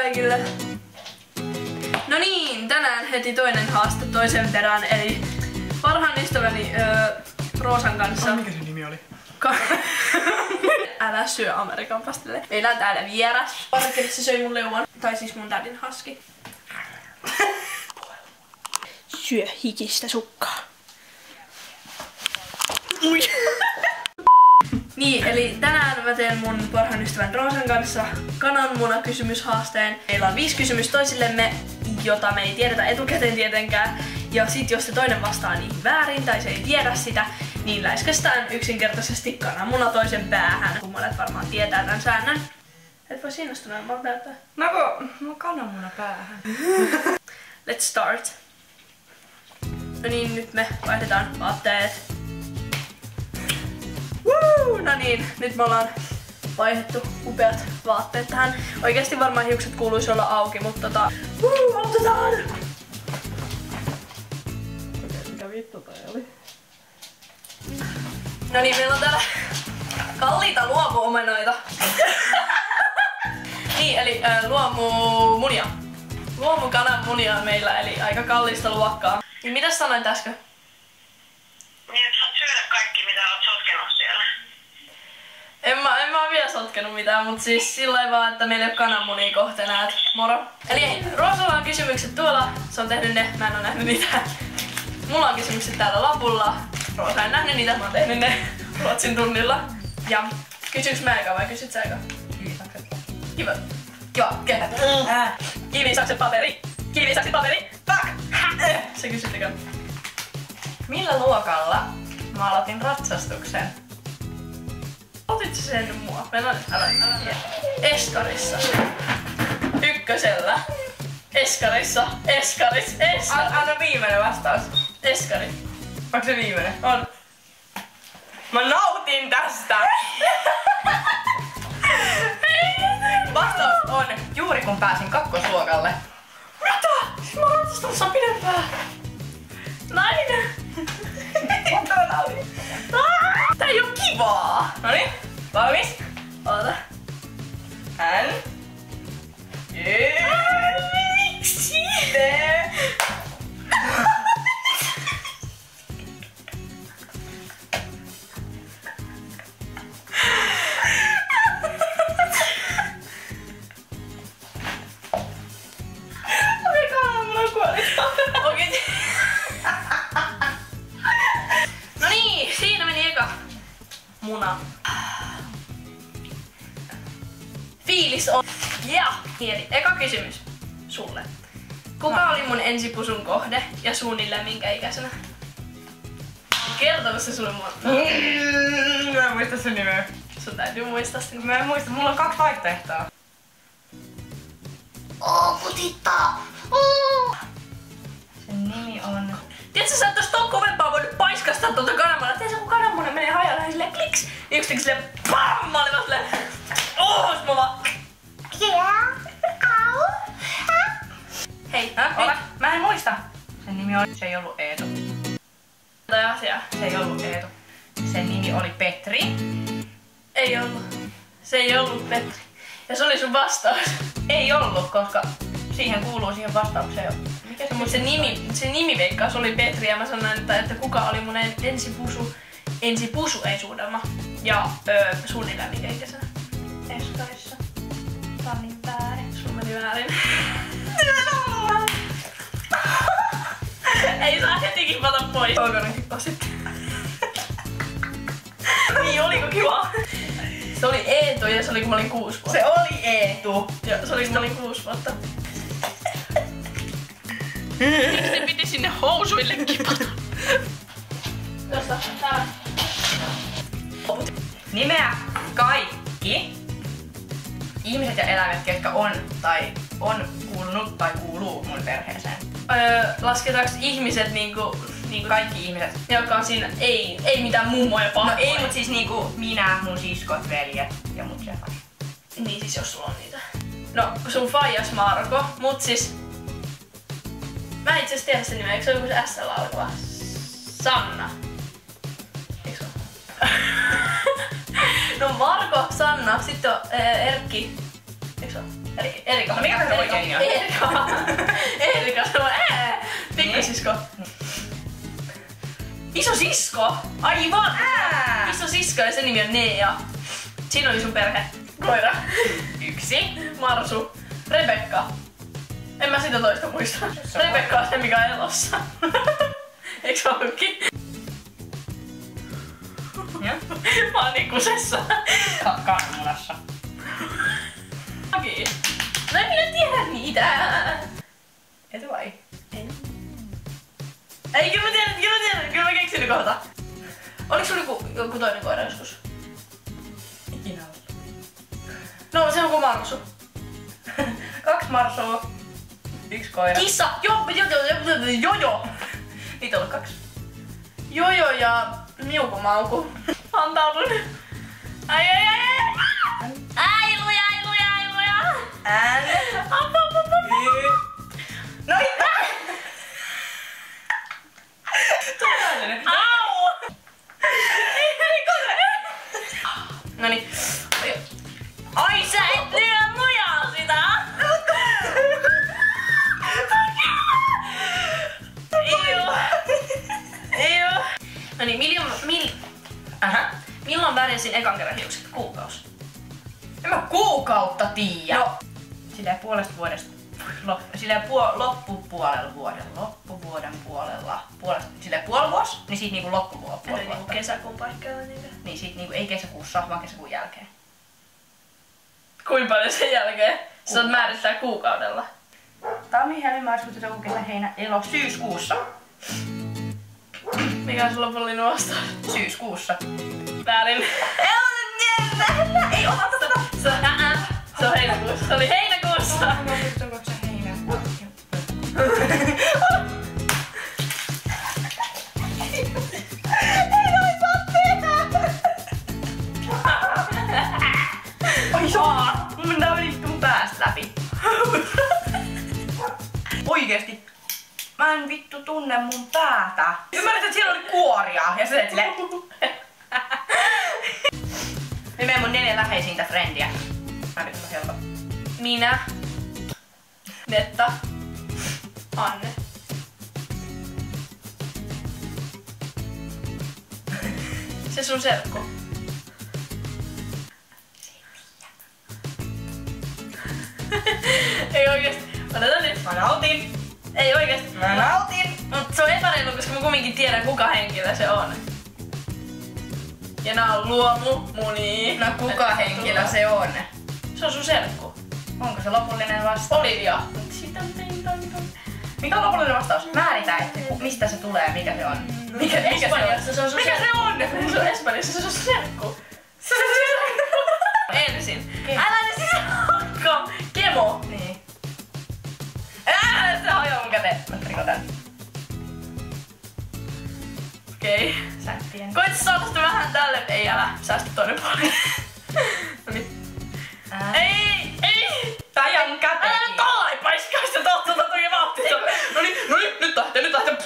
kaikille! No niin, tänään heti toinen haaste toisen perään, eli parhaan ystäväni Roosan kanssa. Mikä se nimi oli? Älä syö Amerikan pastille. Meillä on täällä vieras. Parkkelit se söi mun leuan. Tai siis mun tädin haski. Syö hikistä sukkaa. Ui. Niin, eli tänään mä teen mun parhaan ystävän Roosan kanssa kananmunakysymyshaasteen. Meillä on 5 kysymystä toisillemme, jota me ei tiedetä etukäteen tietenkään. Ja sit jos se toinen vastaa niihin väärin tai se ei tiedä sitä, niin läiskästään yksinkertaisesti kananmuna toisen päähän. Kun monet varmaan tietää tämän säännön. Et voi innostuneemman näyttää. No kun kananmuna päähän. Let's start. No niin, nyt me vaihdetaan vaatteet. Woo! No niin, nyt me ollaan vaihdettu upeat vaatteet tähän. Oikeesti varmaan hiukset kuuluisi olla auki, mutta aloitetaan! Mikä vittu toi oli? No niin, meillä on täällä kalliita luomuomenoita. Niin, eli luomumunia. Luomukananmunia on meillä, eli aika kallista luokkaa. Niin mitäs sanoit äsken? Niin, että saat syödä kaikki, mitä oot sotkenut siellä. En mä oo vielä sotkenut mitään, mut siis sillä vaan, että meillä ei oo kananmunia kohta enää. Moro. Eli Roosalla on kysymykset tuolla, se on tehnyt ne, mä en oo nähnyt niitä. Mulla on kysymykset täällä lapulla. Roosa en nähnyt niitä, mä oon tehnyt ne Ruotsin tunnilla. Ja kysyks mä eka vai kysyt sä eka? Kivisakset. Kiva. Kiva, kehät. Kivisakset paperi. Kivisakset paperi. Se kysyt eka. Millä luokalla mä aloitin ratsastuksen? Otit sä sen mua? Älä. Eskarissa. Ykkösellä. Eskarissa. Eskaris. Anna viimeinen vastaus. Eskari. Onko se viimeinen? On. Mä nautin tästä! Vastaus on juuri kun pääsin kakkosluokalle. Mitä? Siis mä oon ratsastanut saa pidempää. Nainen. Tää ei oo kivaa. Noniin, valmis? Oota. Miksi? Okei. No niin, siinä meni eka muna. Fiilis on. Ja, eli eka kysymys sulle. Kuka oli mun ensipusun kohde ja suunnilleen minkä ikäisenä? Kertonut se sulle monta. Mä en muista sen nimeä. Sun täytyy muistaa sen. Mä en muista, mulla on 2 vaihtoehtoa. Kutittaa! Sen nimi on... Tiedätkö, sä et ois ton kovempaa voinut paiskastaa tuolta kananmunaa. Tiedätkö, kun kananmuna menee hajalle silleen kliks. Niin yksi teki silleen PAM! Mä olin vaan silleen... Oos mä vaan... Hei, Ole? Mä en muista. Sen nimi oli... Se ei ollut Eetu. Tai asia. Se ei ollut Eetu. Sen nimi oli Petri. Ei ollut. Se ei ollut Petri. Ja se oli sun vastaus. Ei ollut, koska siihen kuuluu siihen vastaukseen jo. Mikä se Mutta se nimiveikkaus oli Petri ja mä sanoin, että kuka oli mun ensipusu ei suunnelma. Ja suunnilleen mikä ikäisenä? Eskarissa. Sannin väärin. Sun meni väärin. Ei saa heti kipata pois. Onko ne kippa sitten? Niin, oliko kiva? Se oli Eetu ja se oli kun mä olin 6 vuotta. Se oli Eetu. Ja se oli kun mä olin 6 vuotta. Miksi se piti sinne housuille kipata? Josta, täällä. Nimeä kaikki ihmiset ja eläimet, ketkä on tai on kuulunut tai kuuluu mun perheeseen. Lasketaanko ihmiset niinku Kaikki ihmiset. jotka on siinä, ei mitään mummoja No pahoja. ei, mut siis niinku minä, mun siskot, veljet ja mut sepä. Niin siis jos sulla on niitä. No sun faijas Marko, mut siis... Mä en itse asiassa tiedä sen nimeä, eikö se ole joku SL alkava? Sanna. Eikö se ole? No Marko, Sanna, sitten on Erkki. Eikö se Erikka. Erika. No mikä se oikein nimi on? Erika. Erika, se on pikkusisko. Isosisko! Aivan! Isosisko ja sen nimi on Nea. Siinä oli sun perhe. Koira. 1. Marsu. Rebekka. En mä sitä toista muista. Rebekka on se, mikä on elossa. Eiks ollutkin? Mä oon niin kusessa. Kananmunassa. Okei. No en minä tiedä niitä. Et vai? En. Ei, kyllä mä tiedän. Kyllä mä keksin ne kohta. Oliks sulla joku toinen koira joskus? Ikinä ollut. No, se on kuin Marsu. 2 marsua. 1 koira. Kissa! Jojo! Niitä on ollut 2. Jojo ja Miukumauku. Antaudun. Ai. Ai luja. No Au! Noniin. Ai sä et lyö lujaa sitä! Iu. Noniin, milloin värjäsin ekan kerran hiukset? Kuukaus. En mä kuukautta tiiä. No. Silleen puolesta vuodesta. Silleen loppuvuoden puolella. Silleen puolivuosi, niin siitä niinku loppuvuotta. Eli niinku kesäkuun paikkeilla niitä. Niin siitä niinku ei kesäkuussa, vaan kesäkuun jälkeen. Kuinka paljon sen jälkeen? Sä oot määrittää kuukaudella. Tammi, helmi, maaliskuussa, touko, kesä, heinä, elo, syyskuussa. Mikä on sun lopullinen vastaus? Syyskuussa. Väärin. Ei ota tätä! Se on heinäkuussa. Se oli heinäkuussa. Onko se heinä? Ei noin saa tehdä! Oi saa! Tää meni mun päästä läpi. Oikeesti. Mä en vittu tunne mun päätä. Ymmärrät, että siellä oli kuoria ja se silleen... Me menen mun 4 läheisintä frendiä. Mä vittu helppo. Minä. Netta. Anne. Se sun serkku. Ei oikeesti. Otetaan nyt. Mä nautin. Ei oikeesti. Mä nautin. Mut se on epäreilu, koska mä kumminkin tiedän kuka henkilö se on. Ja nää on luomumuni. No kuka henkilö se on? Se on sun serkku. Onko se lopullinen vastaus? Olivia. Mikä on lopullinen vastaus? Määritä, että mistä se tulee, mikä se on. Mikä Espanjassa se on sun Mikä se on? Se on Espanjassa, se on sun serkku. Se on serkku. Ensin. Älä nyt sisakko! Kemo. Niin. Se hajoaa mun käteen. Mä rikon tän. Okei. Sä et tiedä. Koit saada sitä vähän tälle. Ei älä. Säästä toinen puoli. Noniin. Ei! Tajan käteen. Älä nyt tollain paiskaa sitä totta toki vauhtista. Noniin, nyt lähtee.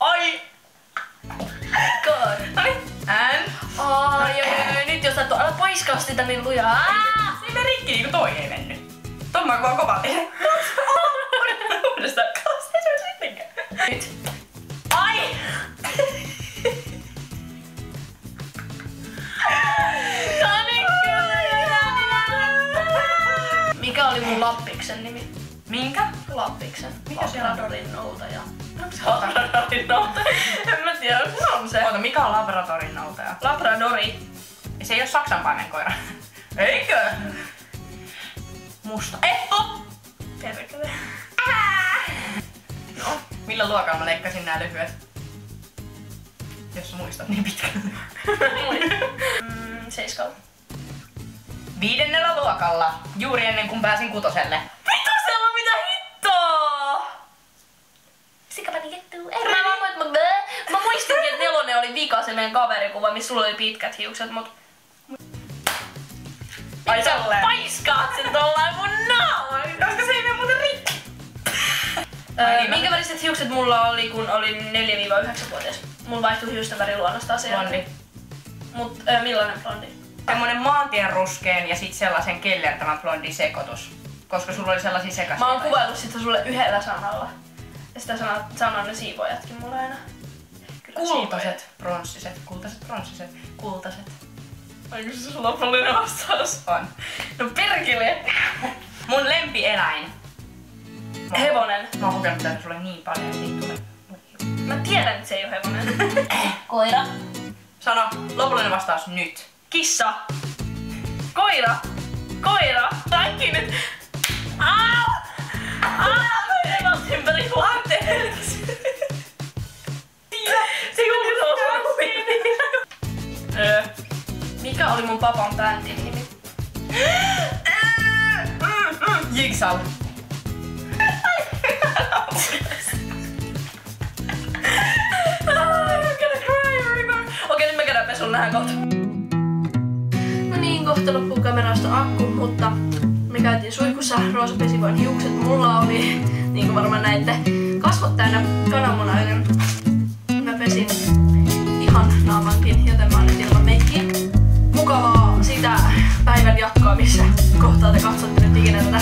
Ai! God. Noniin. Ai, nyt jos sä älä paiskaa sitä niin lujaa. Se meni rikki niinku toi ei mennyt. Ton mä vaan kovaa tehdä. Uudestaan. Se olisi sittenkään. Nyt. Ai! Mikä oli mun Lappiksen nimi? Minkä? Lappiksen. Mikä se on? Labradorin noutaja. Onko se Labradorin noutaja? En mä tiedä, onko se on se. Oota, mikä on Labradorin noutaja? Labradori. Se ei oo saksanpaimen koira. Eikö? Musta. Eppu! Perkele. No, millä luokalla mä leikkasin nää lyhyet? Jos sä muistat niin pitkälle. 7. 5. luokalla, juuri ennen kuin pääsin 6. Vitosella mitä hittoa! Sikapani kettuu. Mä muistinkin, että 4 oli vika se meidän kaverikuva, missä sulla oli pitkät hiukset, mut... Ai sä tolleen. paiskaat sen tollain mun naamaan! Koska se ei mene muuten rikki. Minkä väriset hiukset mulla oli, kun olin 4-9-vuotias? Mulla vaihtui hiusten väri luonnostaan se Blondi. jälkeen. Mut millainen blondi? Semmonen maantien ruskeen ja sit sellaisen kellertävän blondin sekoitus. Koska sulla oli sellaisia sekaisin. Mä oon kuvaillut sitä sulle yhdellä sanalla. Ja sitä sanoo ne siivoojatkin mulle aina. Kyllä Kultaiset, pronssiset, kultaiset. Oliko se sulla lopullinen vastaus? On. No perkele! Mun lempieläin. Hevonen. Mä oon kokenut tätä sulle niin paljon, että ei tule. Mä tiedän, että se ei oo hevonen. Koira. Sano lopullinen vastaus nyt. Kissa. Koira. Koira. Kaikki nyt. Au! Au! Ympäri huonteeksi. Mikä oli mun papan bändin nimi? Jigsaw. Okei, nyt me käydään pesuun nähdään kohta. No niin, kohta loppuu kamerasta akku, mutta me käytiin suihkussa, Roosa pesi vain hiukset. Mulla oli, niin kuin varmaan näitte, kasvot täynnä kananmunaa, joten mä pesin ihan naamankin, joten mä oon nyt ilman meikkiä. Mukavaa sitä päivän jatkoa, missä kohtaa te katsotte nyt ikinä tätä